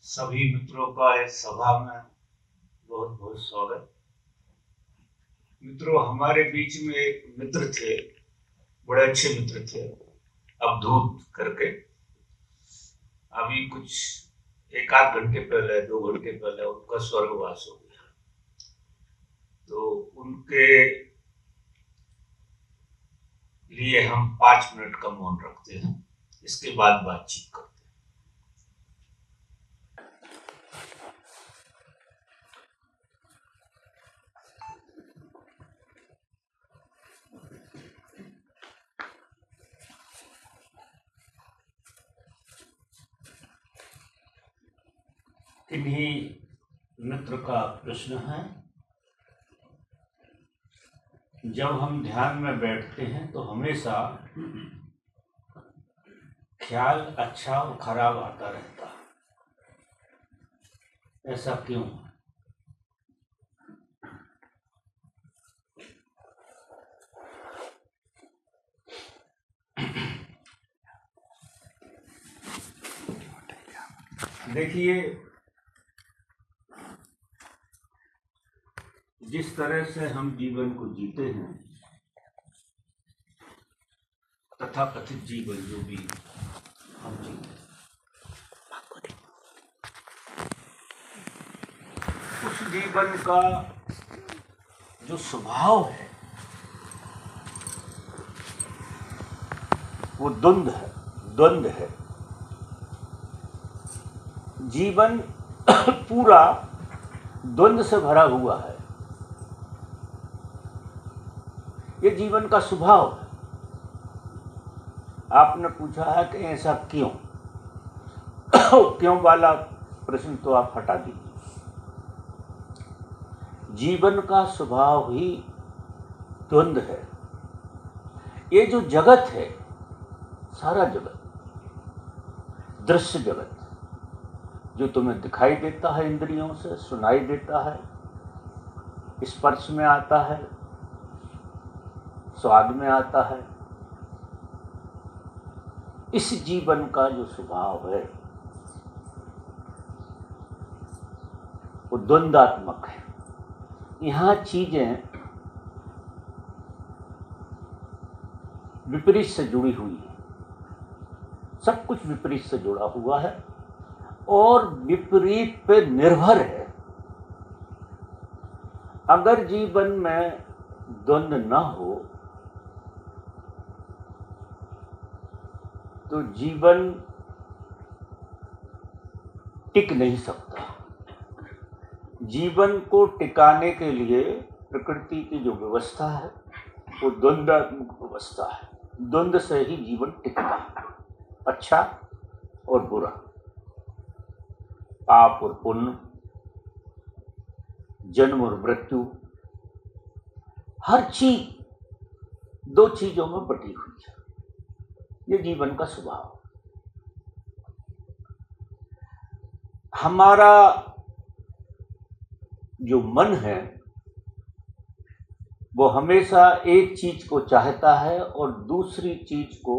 सभी मित्रों का इस सभा में बहुत बहुत स्वागत। मित्रों, हमारे बीच में एक मित्र थे, बड़े अच्छे मित्र थे, अवधूत करके। अभी कुछ 1-8 घंटे पहले, 2 घंटे पहले उनका स्वर्गवास हो गया। तो उनके लिए हम 5 मिनट का मौन रखते हैं, इसके बाद बातचीत करते हैं। इन्हीं मित्र का प्रश्न है, जब हम ध्यान में बैठते हैं तो हमेशा ख्याल अच्छा और खराब आता रहता है, ऐसा क्यों? देखिए, जिस तरह से हम जीवन को जीते हैं, तथाकथित जीवन जो भी हम जीते हैं, उस जीवन का जो स्वभाव है वो द्वंद्व है। जीवन पूरा द्वंद्व से भरा हुआ है, ये जीवन का स्वभाव है। आपने पूछा है कि ऐसा क्यों? क्यों वाला प्रश्न तो आप हटा दीजिए। जीवन का स्वभाव ही द्वंद्व है। ये जो जगत है, सारा जगत, दृश्य जगत, जो तुम्हें दिखाई देता है इंद्रियों से, सुनाई देता है, स्पर्श में आता है, स्वाद में आता है, इस जीवन का जो स्वभाव है वो द्वंद्वात्मक है। यहाँ चीजें विपरीत से जुड़ी हुई है, सब कुछ विपरीत से जुड़ा हुआ है और विपरीत पे निर्भर है। अगर जीवन में द्वंद्व न हो तो जीवन टिक नहीं सकता। जीवन को टिकाने के लिए प्रकृति की जो व्यवस्था है वो द्वंद्वात्मक व्यवस्था है। द्वंद्व से ही जीवन टिकता है, अच्छा और बुरा, पाप और पुण्य, जन्म और मृत्यु, हर चीज दो चीजों में बटी हुई है। ये जीवन का स्वभाव। हमारा जो मन है वो हमेशा एक चीज को चाहता है और दूसरी चीज को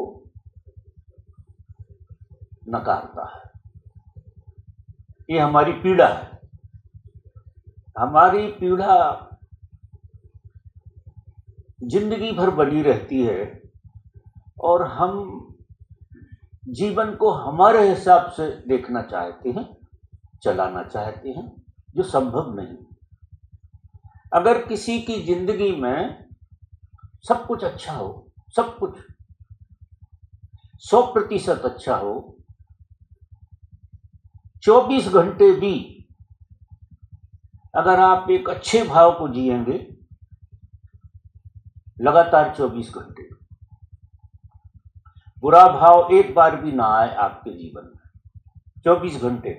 नकारता है। ये हमारी पीड़ा है। हमारी पीड़ा जिंदगी भर बनी रहती है और हम जीवन को हमारे हिसाब से देखना चाहते हैं, चलाना चाहते हैं, जो संभव नहीं। अगर किसी की जिंदगी में सब कुछ अच्छा हो, सब कुछ 100% अच्छा हो, 24 घंटे भी अगर आप एक अच्छे भाव को जिएंगे, लगातार 24 घंटे, बुरा भाव एक बार भी ना आए आपके जीवन में, 24 घंटे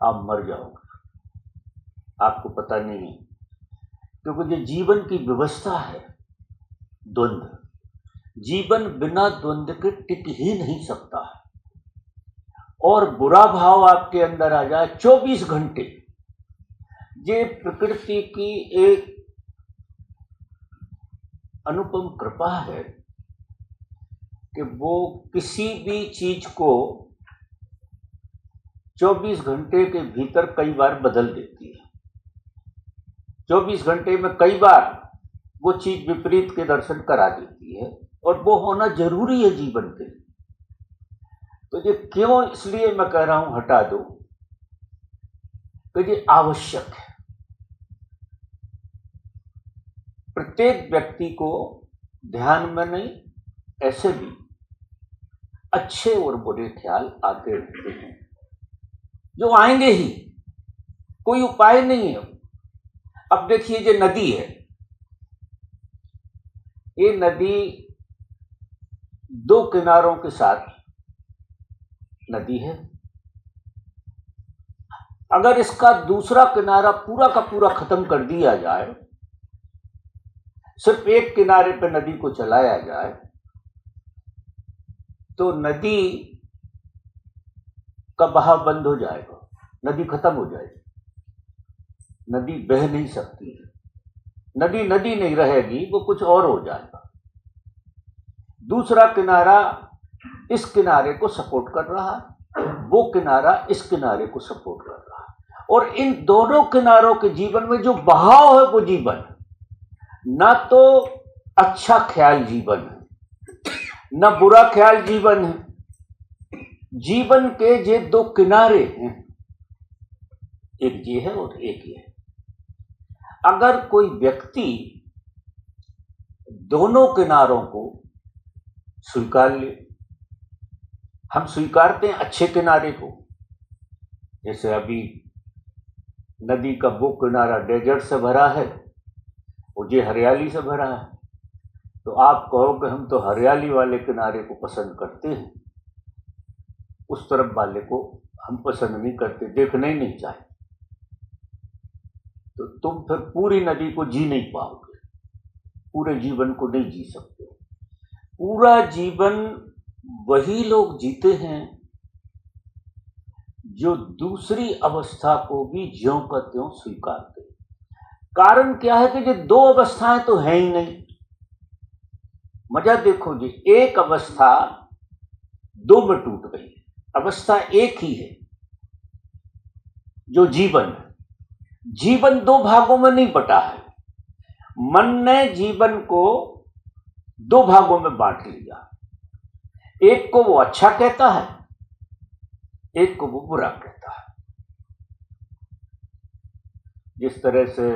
आप मर जाओगे, आपको पता नहीं है। क्योंकि जो जीवन की व्यवस्था है द्वंद्व, जीवन बिना द्वंद्व के टिक ही नहीं सकता है। और बुरा भाव आपके अंदर आ जाए 24 घंटे, ये प्रकृति की एक अनुपम कृपा है कि वो किसी भी चीज को 24 घंटे के भीतर कई बार बदल देती है। 24 घंटे में कई बार वो चीज विपरीत के दर्शन करा देती है, और वो होना जरूरी है जीवन के लिए। तो ये क्यों, इसलिए मैं कह रहा हूं हटा दो, कि ये आवश्यक है। प्रत्येक व्यक्ति को ध्यान में नहीं, ऐसे भी अच्छे और बुरे ख्याल आते रहते हैं, जो आएंगे ही, कोई उपाय नहीं है। अब देखिए, ये नदी है, ये नदी दो किनारों के साथ नदी है। अगर इसका दूसरा किनारा पूरा का पूरा खत्म कर दिया जाए, सिर्फ एक किनारे पर नदी को चलाया जाए, तो नदी का बहाव बंद हो जाएगा, नदी खत्म हो जाएगी, नदी बह नहीं सकती है, नदी नदी नहीं रहेगी, वो कुछ और हो जाएगा। दूसरा किनारा इस किनारे को सपोर्ट कर रहा है, वो किनारा इस किनारे को सपोर्ट कर रहा है, और इन दोनों किनारों के जीवन में जो बहाव है वो जीवन है। ना तो अच्छा ख्याल जीवन है, ना बुरा ख्याल जीवन है। जीवन के ये दो किनारे हैं, एक ये है और एक ये है। अगर कोई व्यक्ति दोनों किनारों को स्वीकार ले, हम स्वीकारते हैं अच्छे किनारे को, जैसे अभी नदी का वो किनारा डेजर्ट से भरा है और ये हरियाली से भरा है, तो आप कहोगे हम तो हरियाली वाले किनारे को पसंद करते हैं, उस तरफ वाले को हम पसंद नहीं करते, देखना ही नहीं चाहते। तो तुम फिर पूरी नदी को जी नहीं पाओगे, पूरे जीवन को नहीं जी सकते। पूरा जीवन वही लोग जीते हैं जो दूसरी अवस्था को भी ज्यों का त्यों स्वीकारते हैं। कारण क्या है कि ये दो अवस्थाएं तो हैं ही नहीं। मजा देखो जी, एक अवस्था दो में टूट गई, अवस्था एक ही है जो जीवन है। जीवन दो भागों में नहीं बटा है, मन ने जीवन को दो भागों में बांट लिया। एक को वो अच्छा कहता है, एक को वो बुरा कहता है। जिस तरह से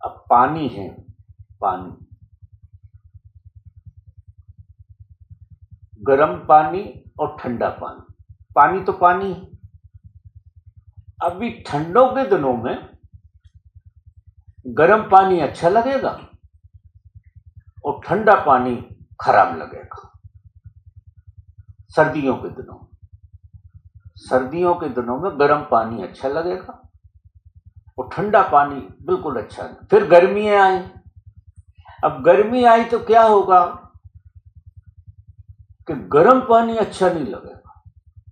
अब पानी है, पानी, गर्म पानी और ठंडा पानी, पानी तो पानी है। अभी ठंडों के दिनों में गर्म पानी अच्छा लगेगा और ठंडा पानी खराब लगेगा। सर्दियों के दिनों में गर्म पानी अच्छा लगेगा और ठंडा पानी बिल्कुल अच्छा नहीं। फिर गर्मियां आई, अब गर्मी आई तो क्या होगा कि गर्म पानी अच्छा नहीं लगेगा,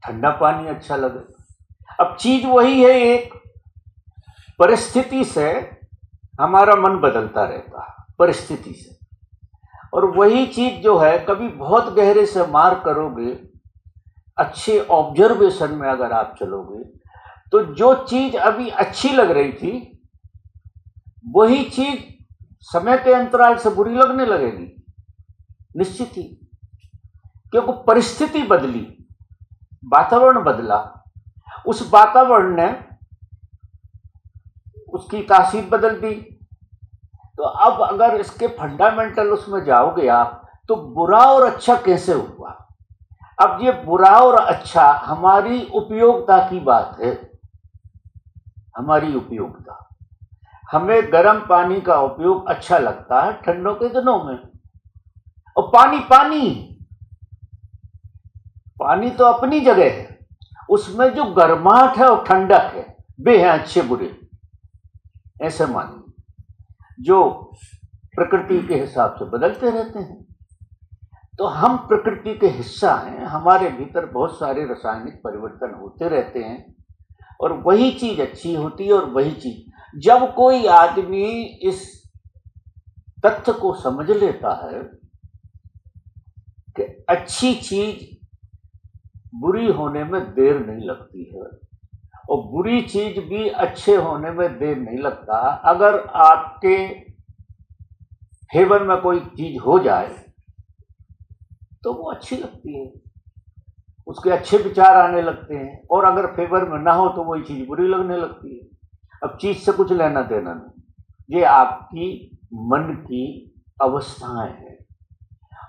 ठंडा पानी अच्छा लगेगा। अब चीज वही है, एक परिस्थिति से हमारा मन बदलता रहता है, परिस्थिति से। और वही चीज जो है, कभी बहुत गहरे से मार करोगे, अच्छे ऑब्जर्वेशन में अगर आप चलोगे, तो जो चीज अभी अच्छी लग रही थी वही चीज समय के अंतराल से बुरी लगने लगेगी, निश्चित ही। क्योंकि परिस्थिति बदली, वातावरण बदला, उस वातावरण ने उसकी तासीर बदल दी। तो अब अगर इसके फंडामेंटल उसमें जाओगे आप, तो बुरा और अच्छा कैसे हुआ। अब ये बुरा और अच्छा हमारी उपयोगिता की बात है, हमारी उपयोगिता। हमें गर्म पानी का उपयोग अच्छा लगता है ठंडों के दिनों में, और पानी तो अपनी जगह है, उसमें जो गर्माहट है और ठंडक है, वे हैं अच्छे बुरे। ऐसे मानिए, जो प्रकृति के हिसाब से बदलते रहते हैं। तो हम प्रकृति के हिस्सा हैं, हमारे भीतर बहुत सारे रासायनिक परिवर्तन होते रहते हैं, और वही चीज अच्छी होती है। और वही चीज, जब कोई आदमी इस तथ्य को समझ लेता है कि अच्छी चीज बुरी होने में देर नहीं लगती है और बुरी चीज भी अच्छे होने में देर नहीं लगता। अगर आपके फेवर में कोई चीज हो जाए तो वो अच्छी लगती है, उसके अच्छे विचार आने लगते हैं, और अगर फेवर में ना हो तो वही चीज बुरी लगने लगती है। अब चीज से कुछ लेना देना नहीं, ये आपकी मन की अवस्थाएं हैं।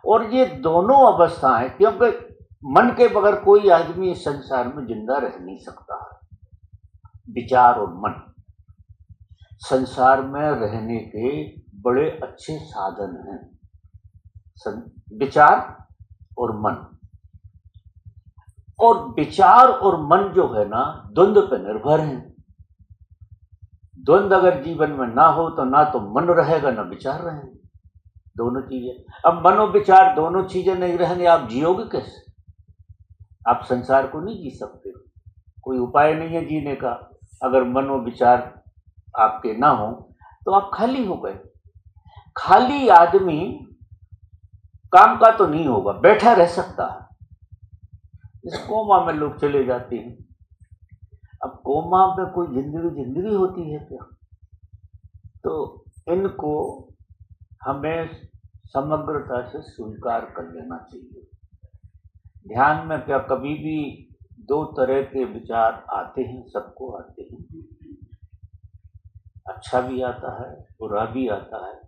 और ये दोनों अवस्थाएं, क्योंकि मन के बगैर कोई आदमी इस संसार में जिंदा रह नहीं सकता है। विचार और मन संसार में रहने के बड़े अच्छे साधन हैं, विचार और मन। और विचार और मन जो है ना, द्वंद्व पर निर्भर है। द्वंद्व अगर जीवन में ना हो तो ना तो मन रहेगा ना विचार रहेंगे, दोनों चीजें। अब मन और विचार दोनों चीजें नहीं रहेंगे, आप जियोगे कैसे? आप संसार को नहीं जी सकते, कोई उपाय नहीं है जीने का। अगर मन और विचार आपके ना हो तो आप खाली हो गए। खाली आदमी काम का तो नहीं होगा, बैठा रह सकता है। इस कोमा में लोग चले जाते हैं। अब कोमा में कोई जिंदगी होती है क्या? तो इनको हमें समग्रता से स्वीकार कर लेना चाहिए। ध्यान में क्या कभी भी दो तरह के विचार आते हैं, सबको आते हैं। अच्छा भी आता है, बुरा भी आता है।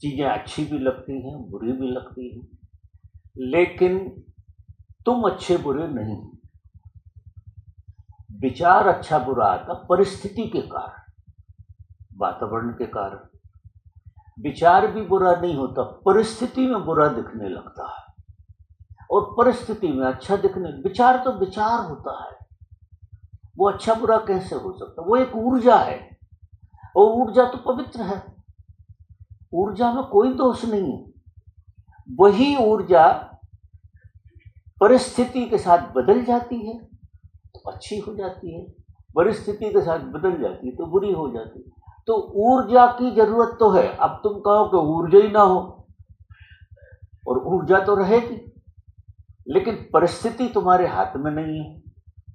चीजें अच्छी भी लगती हैं, बुरी भी लगती हैं, लेकिन तुम अच्छे बुरे नहीं। विचार अच्छा बुरा आता परिस्थिति के कारण, वातावरण के कारण। विचार भी बुरा नहीं होता, परिस्थिति में बुरा दिखने लगता है, और परिस्थिति में अच्छा दिखने। विचार तो विचार होता है, वो अच्छा बुरा कैसे हो सकता? वो एक ऊर्जा है, और ऊर्जा तो पवित्र है, ऊर्जा में कोई दोष नहीं है। वही ऊर्जा परिस्थिति के साथ बदल जाती है तो अच्छी हो जाती है, परिस्थिति के साथ बदल जाती है तो बुरी हो जाती है। तो ऊर्जा की जरूरत तो है। अब तुम कहो कि ऊर्जा ही ना हो, और ऊर्जा तो रहेगी, लेकिन परिस्थिति तुम्हारे हाथ में नहीं है।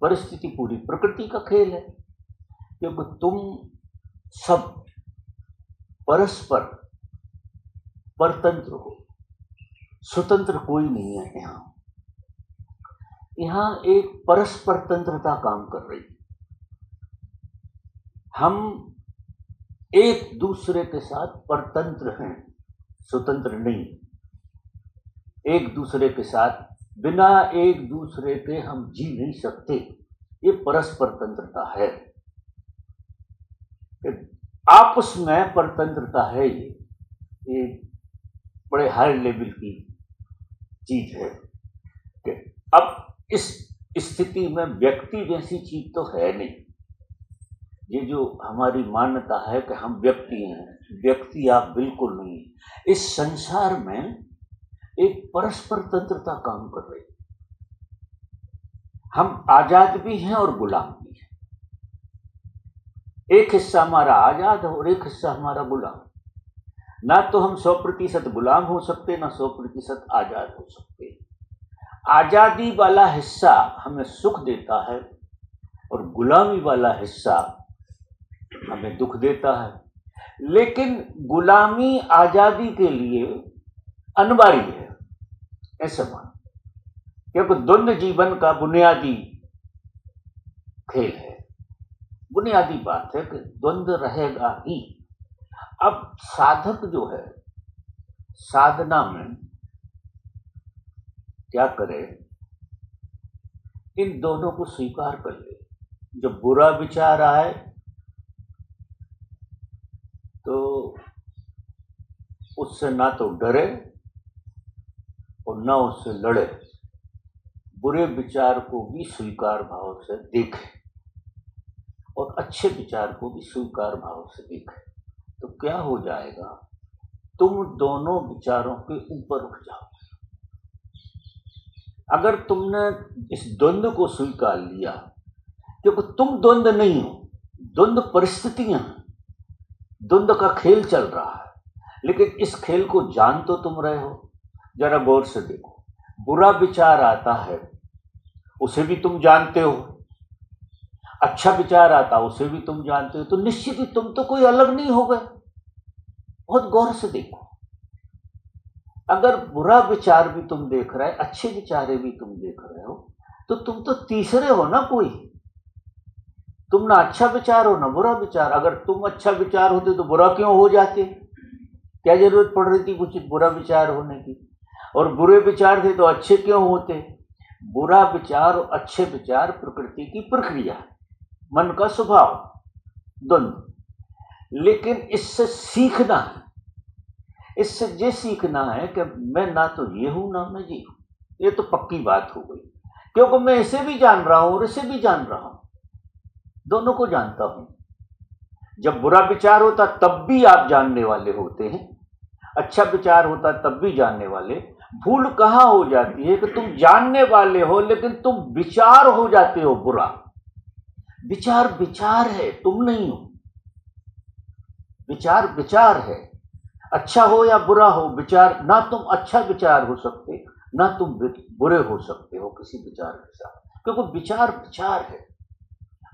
परिस्थिति पूरी प्रकृति का खेल है, क्योंकि तुम सब परस्पर परतंत्र हो, स्वतंत्र कोई नहीं है। यहां एक परस्पर तंत्रता काम कर रही है। हम एक दूसरे के साथ परतंत्र हैं, स्वतंत्र नहीं। एक दूसरे के साथ बिना एक दूसरे के हम जी नहीं सकते, ये परस्पर तंत्रता है। आपस में परतंत्रता है, ये बड़े हाई लेवल की चीज है। कि अब इस स्थिति में व्यक्ति जैसी चीज तो है नहीं। ये जो हमारी मान्यता है कि हम व्यक्ति हैं, व्यक्ति आप बिल्कुल नहीं। इस संसार में एक परस्पर तंत्रता काम कर रही है। हम आजाद भी हैं और गुलाम भी हैं। एक हिस्सा हमारा आजाद है और एक हिस्सा हमारा गुलाम। ना तो हम 100% गुलाम हो सकते, ना 100% आजाद हो सकते। आजादी वाला हिस्सा हमें सुख देता है और गुलामी वाला हिस्सा हमें दुख देता है। लेकिन गुलामी आजादी के लिए अनिवार्य है, ऐसे मान, क्योंकि द्वंद्व जीवन का बुनियादी खेल है। बुनियादी बात है कि द्वंद्व रहेगा ही। अब साधक जो है साधना में क्या करे? इन दोनों को स्वीकार कर ले। जब बुरा विचार आए तो उससे ना तो डरे और ना उससे लड़े। बुरे विचार को भी स्वीकार भाव से देखे और अच्छे विचार को भी स्वीकार भाव से देखे। तो क्या हो जाएगा? तुम दोनों विचारों के ऊपर उठ जाओ। अगर तुमने इस द्वंद्व को स्वीकार लिया, क्योंकि तुम द्वंद्व नहीं हो, द्वंद्व परिस्थितियां हैं, द्वंद्व का खेल चल रहा है, लेकिन इस खेल को जान तो तुम रहे हो। जरा गौर से देखो, बुरा विचार आता है उसे भी तुम जानते हो, अच्छा विचार आता उसे भी तुम जानते हो, तो निश्चित ही तुम तो कोई अलग नहीं हो गए। बहुत गौर से देखो, अगर बुरा विचार भी तुम देख रहे, अच्छे विचारे भी तुम देख रहे हो, तो तुम तो तीसरे हो ना कोई। तुम ना अच्छा विचार हो ना बुरा विचार। अगर तुम अच्छा विचार होते तो बुरा क्यों हो जाते? क्या जरूरत पड़ रही थी कुछ बुरा विचार होने की? और बुरे विचार थे तो अच्छे क्यों होते? बुरा विचार और अच्छे विचार प्रकृति की प्रक्रिया, मन का स्वभाव, द्वंद्व। लेकिन इससे सीखना है, इससे ये सीखना है कि मैं ना तो ये हूं ना मैं ये हूं। ये तो पक्की बात हो गई, क्योंकि मैं इसे भी जान रहा हूं और इसे भी जान रहा हूं, दोनों को जानता हूं। जब बुरा विचार होता तब भी आप जानने वाले होते हैं, अच्छा विचार होता तब भी जानने वाले। भूल कहां हो जाती है कि तुम जानने वाले हो लेकिन तुम विचार हो जाते हो बुरा। विचार विचार है, तुम नहीं हो। विचार विचार है, अच्छा हो या बुरा हो विचार। ना तुम अच्छा विचार हो सकते, ना तुम बुरे हो सकते हो किसी विचार के साथ, क्योंकि विचार विचार है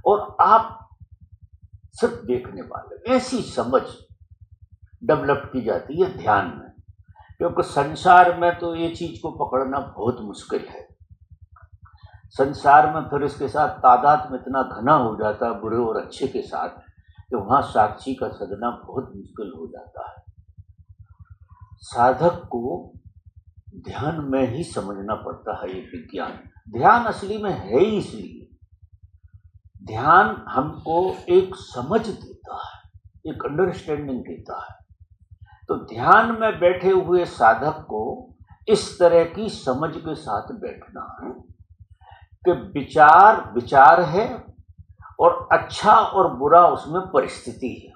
और आप सिर्फ देखने वाले। ऐसी समझ डेवलप की जाती है ध्यान में, क्योंकि संसार में तो ये चीज को पकड़ना बहुत मुश्किल है। संसार में फिर इसके साथ तादाद में इतना घना हो जाता है बुरे और अच्छे के साथ, कि वहां साक्षी का सदना बहुत मुश्किल हो जाता है। साधक को ध्यान में ही समझना पड़ता है ये विज्ञान। ध्यान असली में है ही इसलिए, ध्यान हमको एक समझ देता है, एक अंडरस्टैंडिंग देता है। तो ध्यान में बैठे हुए साधक को इस तरह की समझ के साथ बैठना है कि विचार विचार है और अच्छा और बुरा उसमें परिस्थिति है।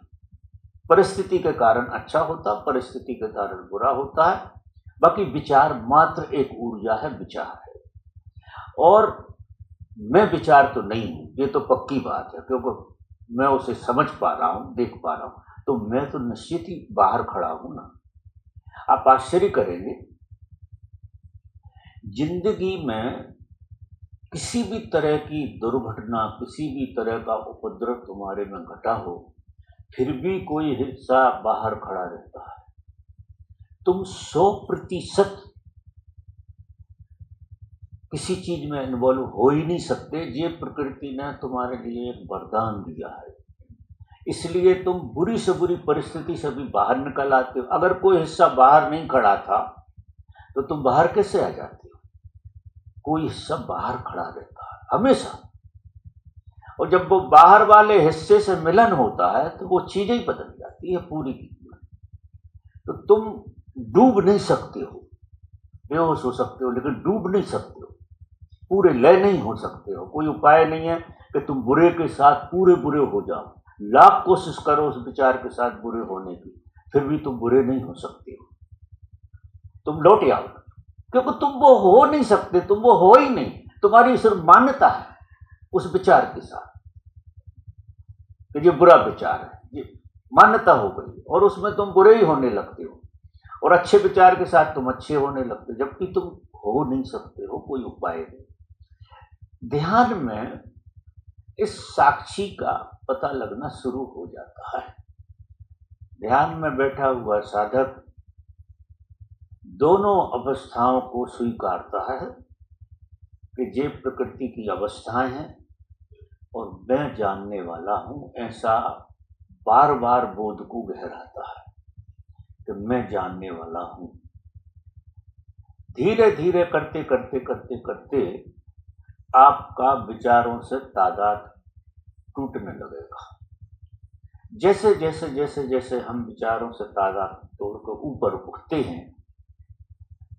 परिस्थिति के कारण अच्छा होता, परिस्थिति के कारण बुरा होता है। बाकी विचार मात्र एक ऊर्जा है, विचार है। और मैं विचार तो नहीं हूं, ये तो पक्की बात है, क्योंकि मैं उसे समझ पा रहा हूं, देख पा रहा हूं, तो मैं तो निश्चित ही बाहर खड़ा हूं ना। आप आश्चर्य करेंगे, जिंदगी में किसी भी तरह की दुर्घटना, किसी भी तरह का उपद्रव तुम्हारे में घटा हो, फिर भी कोई हिस्सा बाहर खड़ा रहता है। तुम 100% किसी चीज में इन्वॉल्व हो ही नहीं सकते। ये प्रकृति ने तुम्हारे लिए एक वरदान दिया है, इसलिए तुम बुरी से बुरी परिस्थिति से भी बाहर निकल आते हो। अगर कोई हिस्सा बाहर नहीं खड़ा था तो तुम बाहर कैसे आ जाते हो? कोई हिस्सा बाहर खड़ा रहता है हमेशा, और जब वो बाहर वाले हिस्से से मिलन होता है तो वो चीजें ही बदल जाती है पूरी की पूरी। तो तुम डूब नहीं सकते हो, बेहोश हो सकते हो लेकिन डूब नहीं सकते हो, पूरे लय नहीं हो सकते हो। कोई उपाय नहीं है कि तुम बुरे के साथ पूरे बुरे हो जाओ। लाख कोशिश करो उस विचार के साथ बुरे होने की, फिर भी तुम बुरे नहीं हो सकते हो। तुम लौट आओ, क्योंकि तुम वो हो नहीं सकते, तुम वो हो ही नहीं। तुम्हारी सिर्फ मान्यता है उस विचार के साथ कि ये बुरा विचार है, ये मान्यता हो गई, और उसमें तुम बुरे ही होने लगते हो। और अच्छे विचार के साथ तुम अच्छे होने लगते हो, जबकि तुम हो नहीं सकते हो, कोई उपाय नहीं। ध्यान में इस साक्षी का पता लगना शुरू हो जाता है। ध्यान में बैठा हुआ साधक दोनों अवस्थाओं को स्वीकारता है कि ये प्रकृति की अवस्थाएं हैं और मैं जानने वाला हूं। ऐसा बार बार बोध को गहराता है कि मैं जानने वाला हूं। धीरे धीरे करते करते करते करते आपका विचारों से तादाद टूटने लगेगा। जैसे जैसे जैसे जैसे हम विचारों से तादाद तोड़कर ऊपर उठते हैं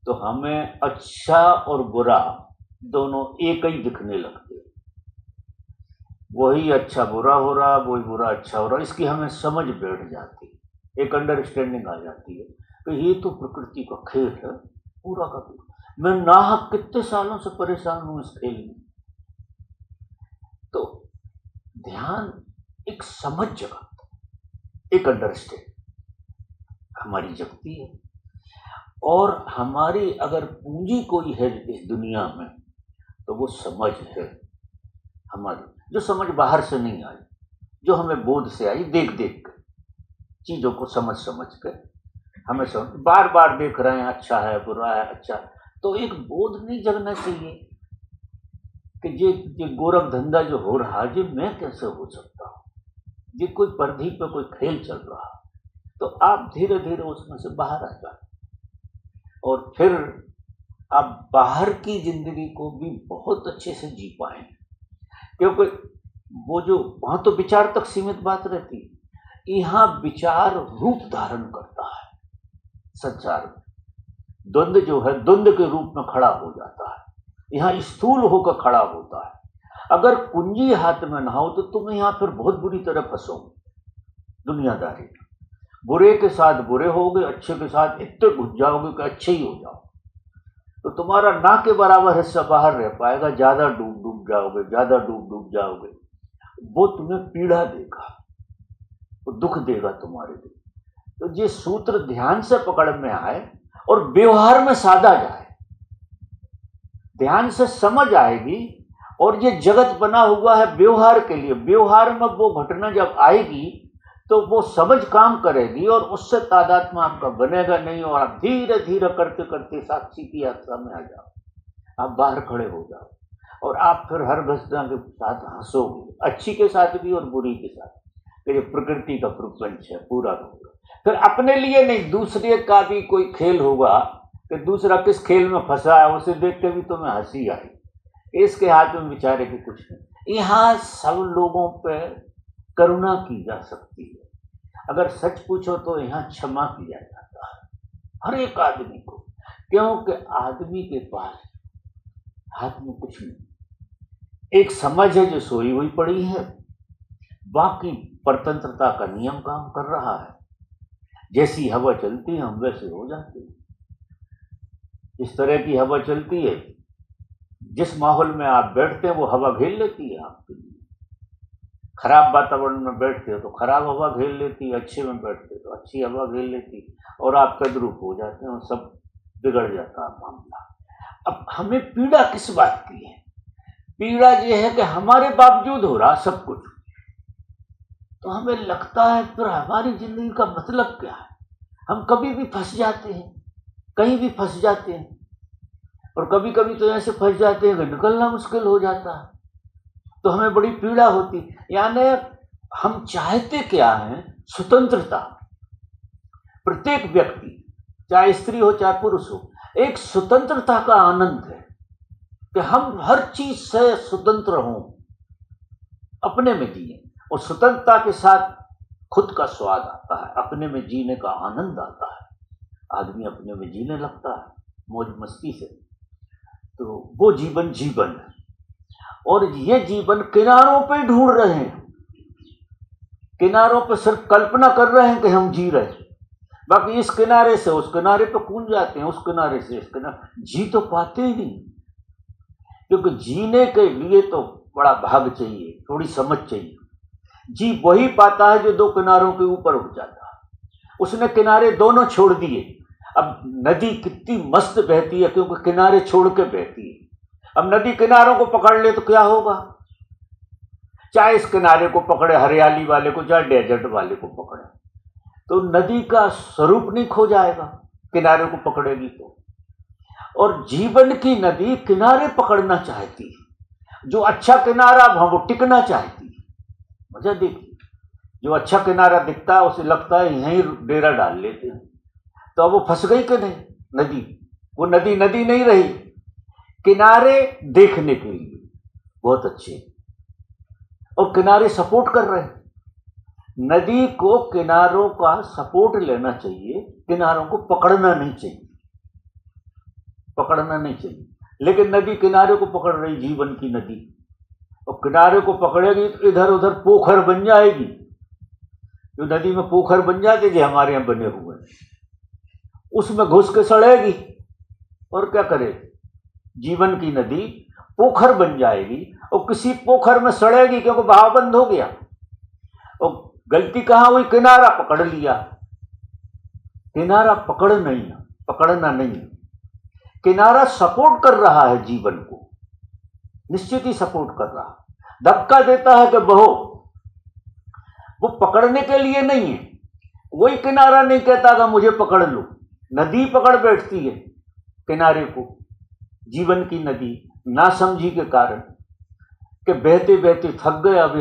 तो हमें अच्छा और बुरा दोनों एक ही दिखने लगते हैं। वही अच्छा बुरा हो रहा, वही बुरा अच्छा हो रहा, इसकी हमें समझ बैठ जाती है, एक अंडरस्टैंडिंग आ जाती है कि ये तो प्रकृति का खेल है पूरा का पूरा। मैं नाहक कितने सालों से परेशान हूं इस खेल में। तो ध्यान एक समझ जगाता, एक अंडरस्टैंड हमारी जगती है। और हमारी अगर पूंजी कोई है इस दुनिया में तो वो समझ है हमारी, जो समझ बाहर से नहीं आई, जो हमें बोध से आई, देख देख कर चीजों को समझ समझ कर हमें समझ, बार बार देख रहे हैं अच्छा है बुरा है अच्छा, तो एक बोध नहीं जगना चाहिए कि ये गोरख धंधा जो हो रहा है ये मैं कैसे हो सकता हूँ, ये कोई परिधि पे कोई खेल चल रहा, तो आप धीरे धीरे उसमें से बाहर आ जाए और फिर आप बाहर की जिंदगी को भी बहुत अच्छे से जी पाए, क्योंकि वो जो वहां तो विचार तक सीमित बात रहती, यहाँ विचार रूप धारण करता है, संसार में द्वंद्व जो है द्वंद्व के रूप में खड़ा हो जाता है, यहाँ स्थूल होकर खड़ा होता है। अगर कुंजी हाथ में ना हो तो तुम यहाँ फिर बहुत बुरी तरह फंसोगे दुनियादारी, बुरे के साथ बुरे होगे, अच्छे के साथ इतने घुस जाओगे कि अच्छे ही हो जाओ, तो तुम्हारा ना के बराबर हिस्सा बाहर रह पाएगा, ज्यादा डूब डूब जाओगे, ज्यादा डूब डूब जाओगे, वो तुम्हें पीड़ा देगा, वो दुख देगा तुम्हारे लिए। तो ये सूत्र ध्यान से पकड़ में आए और व्यवहार में साधा जाए, ध्यान से समझ आएगी, और ये जगत बना हुआ है व्यवहार के लिए, व्यवहार में वो घटना जब आएगी तो वो समझ काम करेगी और उससे तादात्म्य आपका बनेगा नहीं, और आप धीरे धीरे करते करते साक्षी की यात्रा में आ जाओ, आप बाहर खड़े हो जाओ और आप फिर हर घटना के साथ हंसोगे, अच्छी के साथ भी और बुरी के साथ। तो ये प्रकृति का प्रपंच है पूरा होगा, फिर अपने लिए नहीं दूसरे का भी कोई खेल होगा कि दूसरा किस खेल में फंसा है, उसे देख के भी तुम्हें हंसी आई, इसके हाथ में बेचारे की कुछ नहीं। यहाँ सब लोगों पे करुणा की जा सकती है, अगर सच पूछो तो यहाँ क्षमा किया जाता है हर एक आदमी को, क्योंकि आदमी के पास हाथ में कुछ नहीं, एक समझ है जो सोई हुई पड़ी है, बाकी परतंत्रता का नियम काम कर रहा है, जैसी हवा चलती है हम वैसे हो जाते हैं, इस तरह की हवा चलती है, जिस माहौल में आप बैठते हैं वो हवा घेर लेती है आपके लिए, खराब वातावरण में बैठते हो तो खराब हवा घेर लेती है, अच्छे में बैठते हो तो अच्छी हवा घेर लेती है, और आप तद्रूप हो जाते हैं और सब बिगड़ जाता है मामला। अब हमें पीड़ा किस बात की है? पीड़ा ये है कि हमारे बावजूद हो रहा सब कुछ, तो हमें लगता है फिर हमारी जिंदगी का मतलब क्या है, हम कभी भी फंस जाते हैं, कहीं भी फंस जाते हैं, और कभी कभी तो ऐसे फंस जाते हैं कि निकलना मुश्किल हो जाता है, तो हमें बड़ी पीड़ा होती। यानी हम चाहते क्या हैं? स्वतंत्रता। प्रत्येक व्यक्ति चाहे स्त्री हो चाहे पुरुष हो, एक स्वतंत्रता का आनंद है कि हम हर चीज से स्वतंत्र हों, अपने में जिए, और स्वतंत्रता के साथ खुद का स्वाद आता है, अपने में जीने का आनंद आता है, आदमी अपने में जीने लगता है मौज मस्ती से, तो वो जीवन जीवन है। और ये जीवन किनारों पे ढूंढ रहे हैं, किनारों पे सिर्फ कल्पना कर रहे हैं कि हम जी रहे हैं, बाकी इस किनारे से उस किनारे पे कूद जाते हैं, उस किनारे से इस किनारे, जी तो पाते ही नहीं, क्योंकि जीने के लिए तो बड़ा भाग चाहिए, थोड़ी समझ चाहिए। जी वही पाता है जो दो किनारों के ऊपर उठ जाता है, उसने किनारे दोनों छोड़ दिए। अब नदी कितनी मस्त बहती है क्योंकि किनारे छोड़ के बहती है। अब नदी किनारों को पकड़ ले तो क्या होगा? चाहे इस किनारे को पकड़े हरियाली वाले को, चाहे डेजर्ट वाले को पकड़े, तो नदी का स्वरूप नहीं खो जाएगा किनारे को पकड़ेगी तो। और जीवन की नदी किनारे पकड़ना चाहती है, जो अच्छा किनारा वहां वो टिकना चाहती है। मजा देखिए, जो अच्छा किनारा दिखता है उसे लगता है यहीं डेरा डाल लेते हैं, तो अब वो फंस गई कि नहीं नदी, वो नदी नदी नहीं रही। किनारे देखने के लिए बहुत अच्छे, और किनारे सपोर्ट कर रहे हैं, नदी को किनारों का सपोर्ट लेना चाहिए, किनारों को पकड़ना नहीं चाहिए, पकड़ना नहीं चाहिए। लेकिन नदी किनारे को पकड़ रही, जीवन की नदी, और किनारे को पकड़ेगी तो इधर उधर पोखर बन जाएगी, जो नदी में पोखर बन जाते जो हमारे यहाँ बने हुए हैं, उसमें घुस के सड़ेगी, और क्या करे, जीवन की नदी पोखर बन जाएगी, और किसी पोखर में सड़ेगी क्योंकि बहाव बंद हो गया। और गलती कहां हुई? किनारा पकड़ लिया, किनारा पकड़ नहीं, पकड़ना नहीं। किनारा सपोर्ट कर रहा है जीवन को, निश्चित ही सपोर्ट कर रहा है, धक्का देता है कि बहो, वो पकड़ने के लिए नहीं है। वही किनारा नहीं कहता कि मुझे पकड़ लो, नदी पकड़ बैठती है किनारे को, जीवन की नदी, नासमझी के कारण कि बहते बहते थक गए, अब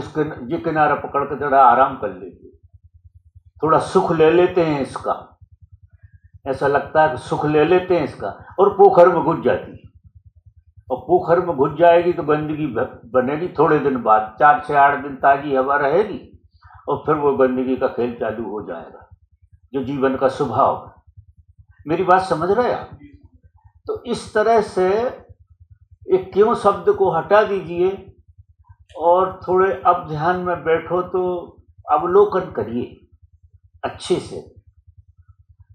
ये किनारा पकड़ के थोड़ा आराम कर लेते, थोड़ा सुख ले लेते हैं इसका, ऐसा लगता है कि सुख ले लेते हैं इसका, और पोखर में घुस जाती है। और पोखर में घुस जाएगी तो गंदगी बनेगी, थोड़े दिन बाद 4 से 8 दिन ताजी हवा रहेगी और फिर वो गंदगी का खेल चालू हो जाएगा, जो जीवन का स्वभाव है। मेरी बात समझ रहे आप? तो इस तरह से एक क्यों शब्द को हटा दीजिए और थोड़े अब ध्यान में बैठो तो अवलोकन करिए अच्छे से।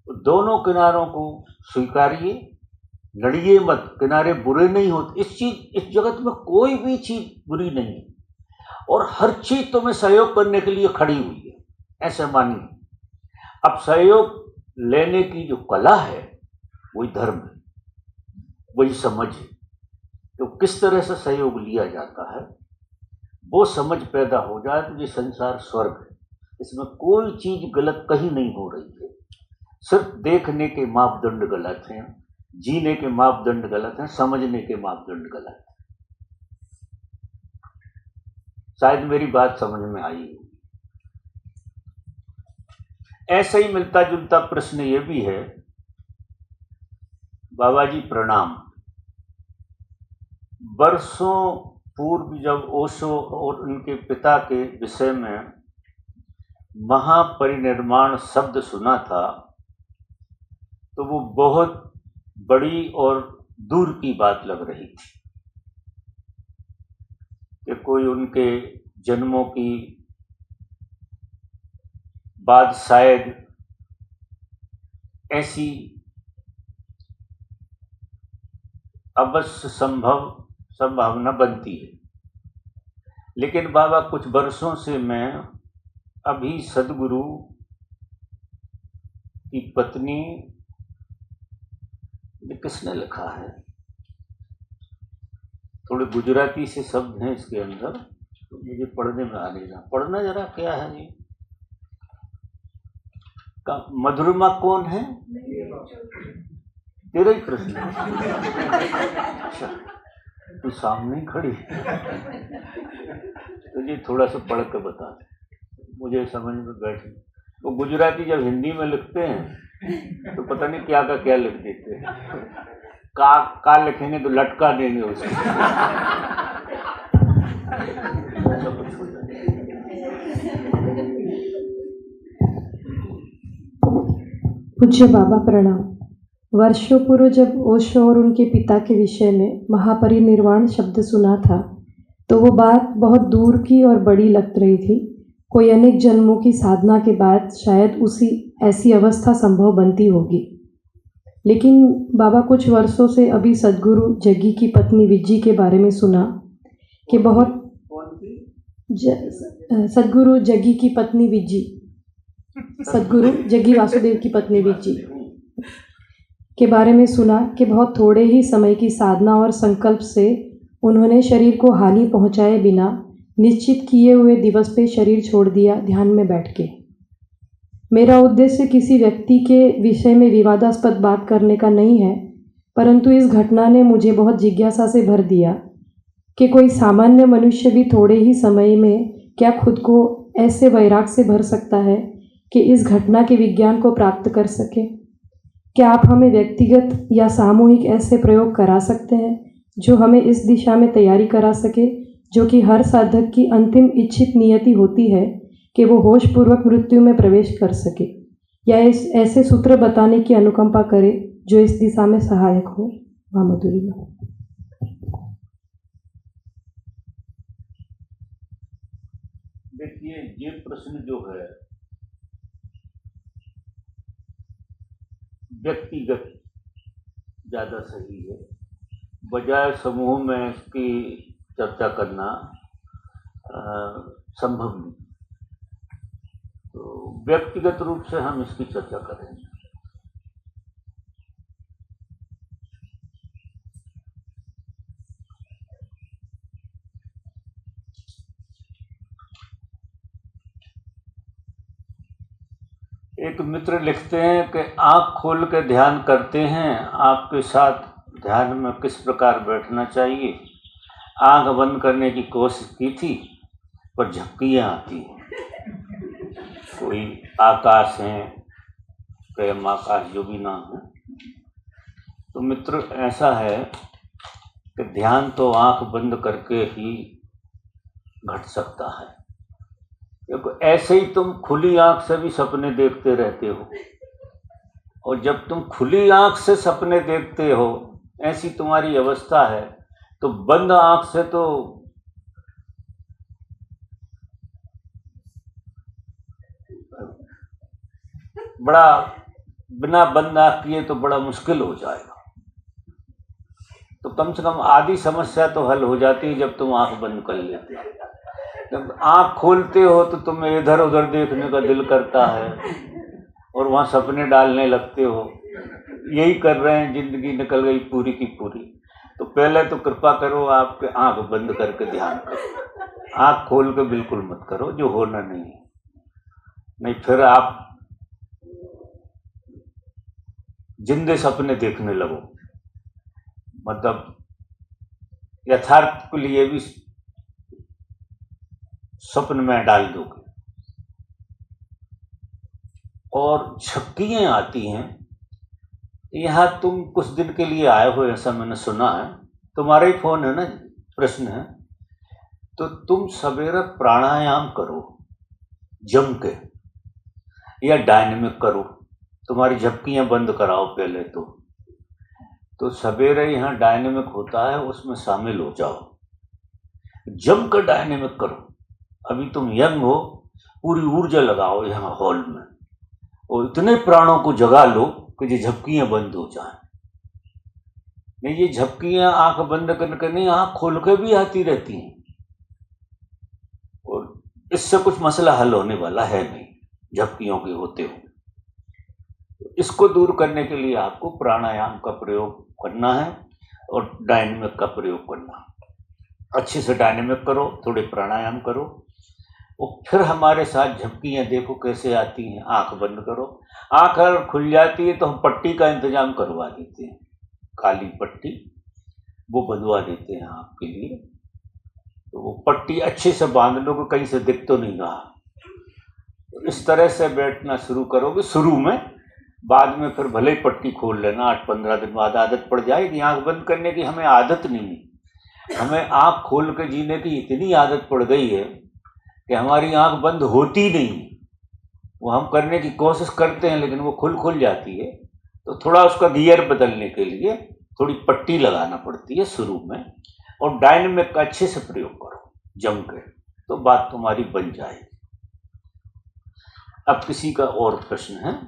तो दोनों किनारों को स्वीकारिए, लड़िए मत, किनारे बुरे नहीं होते। इस जगत में कोई भी चीज बुरी नहीं है और हर चीज तुम्हें सहयोग करने के लिए खड़ी हुई है, ऐसे मानिए। अब सहयोग लेने की जो कला है वही धर्म है, वही समझ है। तो किस तरह से सहयोग लिया जाता है वो समझ पैदा हो जाए तो ये संसार स्वर्ग है, इसमें कोई चीज गलत कहीं नहीं हो रही है। सिर्फ देखने के मापदंड गलत हैं, जीने के मापदंड गलत हैं, समझने के मापदंड गलत हैं। शायद मेरी बात समझ में आई हो। ऐसे ही मिलता जुलता प्रश्न ये भी है, बाबा जी प्रणाम। वर्षों पूर्व जब ओशो और उनके पिता के विषय में महापरिनिर्वाण शब्द सुना था तो वो बहुत बड़ी और दूर की बात लग रही थी कि कोई उनके जन्मों की बाद शायद ऐसी अवश्य संभावना बनती है। लेकिन बाबा कुछ वर्षों से मैं अभी सदगुरु की पत्नी, किसने लिखा है, थोड़े गुजराती से शब्द हैं इसके अंदर, तो मुझे पढ़ने में आ नहीं रहा। पढ़ना जरा, क्या है ये? मधुरमा कौन है? तेरा ही प्रश्न है? अच्छा, तू सामने ही खड़ी तुझे थोड़ा सा पढ़ के बता, मुझे समझ में बैठे। वो गुजराती जब हिंदी में लिखते हैं तो पता नहीं क्या का क्या लिख देते हैं। का लिखेंगे तो लटका देंगे उसको। पूज्य बाबा प्रणाम। वर्षों पूर्व जब ओशो और उनके पिता के विषय में महापरिनिर्वाण शब्द सुना था तो वो बात बहुत दूर की और बड़ी लग रही थी। कोई अनेक जन्मों की साधना के बाद शायद ऐसी अवस्था संभव बनती होगी। लेकिन बाबा कुछ वर्षों से अभी सदगुरु जग्गी की पत्नी विज्जी के बारे में सुना कि बहुत सदगुरु जग्गी की पत्नी विज्जी, सदगुरु जग्गी वासुदेव की पत्नी विज्जी के बारे में सुना कि बहुत थोड़े ही समय की साधना और संकल्प से उन्होंने शरीर को हानि पहुंचाए बिना निश्चित किए हुए दिवस पे शरीर छोड़ दिया ध्यान में बैठ के। मेरा उद्देश्य किसी व्यक्ति के विषय में विवादास्पद बात करने का नहीं है, परंतु इस घटना ने मुझे बहुत जिज्ञासा से भर दिया कि कोई सामान्य मनुष्य भी थोड़े ही समय में क्या खुद को ऐसे वैराग से भर सकता है कि इस घटना के विज्ञान को प्राप्त कर सके। क्या आप हमें व्यक्तिगत या सामूहिक ऐसे प्रयोग करा सकते हैं जो हमें इस दिशा में तैयारी करा सके, जो कि हर साधक की अंतिम इच्छित नियति होती है कि वो होश पूर्वक मृत्यु में प्रवेश कर सके, या ऐसे सूत्र बताने की अनुकंपा करे जो इस दिशा में सहायक हो। मधुरी में देखिए, ये प्रश्न जो है व्यक्तिगत ज़्यादा सही है, बजाय समूह में इसकी चर्चा करना संभव नहीं। तो व्यक्तिगत रूप से हम इसकी चर्चा करेंगे। एक मित्र लिखते हैं कि आँख खोल के ध्यान करते हैं, आपके साथ ध्यान में किस प्रकार बैठना चाहिए। आँख बंद करने की कोशिश की थी पर झपकियाँ आती हैं। कोई आकाश है, प्रेम आकाश, जो भी नाम है। तो मित्र ऐसा है कि ध्यान तो आँख बंद करके ही घट सकता है। देखो, ऐसे ही तुम खुली आंख से भी सपने देखते रहते हो, और जब तुम खुली आंख से सपने देखते हो, ऐसी तुम्हारी अवस्था है, तो बंद आंख से तो बड़ा, बिना बंद आंख किए तो बड़ा मुश्किल हो जाएगा। तो कम से कम आधी समस्या तो हल हो जाती है जब तुम आंख बंद कर लेते हो। जब आंख खोलते हो तो तुम्हें इधर उधर देखने का दिल करता है और वहाँ सपने डालने लगते हो। यही कर रहे हैं, जिंदगी निकल गई पूरी की पूरी। तो पहले तो कृपा करो, आपके आंख बंद करके ध्यान करो, आंख खोल के बिल्कुल मत करो, जो होना नहीं है। नहीं फिर आप जिंदे सपने देखने लगो, मतलब यथार्थ के लिए भी स्वप्न में डाल दोगे। और झपकियाँ आती हैं, यहाँ तुम कुछ दिन के लिए आए हो, ऐसा मैंने सुना है, तुम्हारा ही फोन है ना, प्रश्न है। तो तुम सवेरे प्राणायाम करो जम के, या डायनेमिक करो, तुम्हारी झपकियाँ बंद कराओ पहले तो सवेरे यहाँ डायनेमिक होता है, उसमें शामिल हो जाओ, जम कर डायनेमिक करो। अभी तुम यंग हो, पूरी ऊर्जा लगाओ यहाँ हॉल में, और इतने प्राणों को जगा लो कि ये झपकियाँ बंद हो जाएं। नहीं, ये झपकियाँ आंख बंद करके नहीं, आंख खोल के भी आती रहती हैं, और इससे कुछ मसला हल होने वाला है नहीं झपकियों के होते हो। इसको दूर करने के लिए आपको प्राणायाम का प्रयोग करना है और डायनेमिक का प्रयोग करना है। अच्छे से डायनेमिक करो, थोड़े प्राणायाम करो, और फिर हमारे साथ झपकियाँ देखो कैसे आती हैं। आंख बंद करो, आंख अगर खुल जाती है तो हम पट्टी का इंतजाम करवा देते हैं, काली पट्टी वो बंधवा देते हैं आपके लिए। तो वो पट्टी अच्छे से बांध लो कि कहीं से दिख तो नहीं रहा। तो इस तरह से बैठना शुरू करोगे शुरू में, बाद में फिर भले ही पट्टी खोल लेना, 8-15 दिन बाद आदत पड़ जाएगी। आंख बंद करने की हमें आदत नहीं है, हमें आंख खोल के जीने की इतनी आदत पड़ गई है कि हमारी आंख बंद होती नहीं। वो हम करने की कोशिश करते हैं लेकिन वो खुल जाती है। तो थोड़ा उसका गियर बदलने के लिए थोड़ी पट्टी लगाना पड़ती है शुरू में, और डायनेमिक का अच्छे से प्रयोग करो जम के, तो बात तुम्हारी बन जाएगी। अब किसी का और प्रश्न है?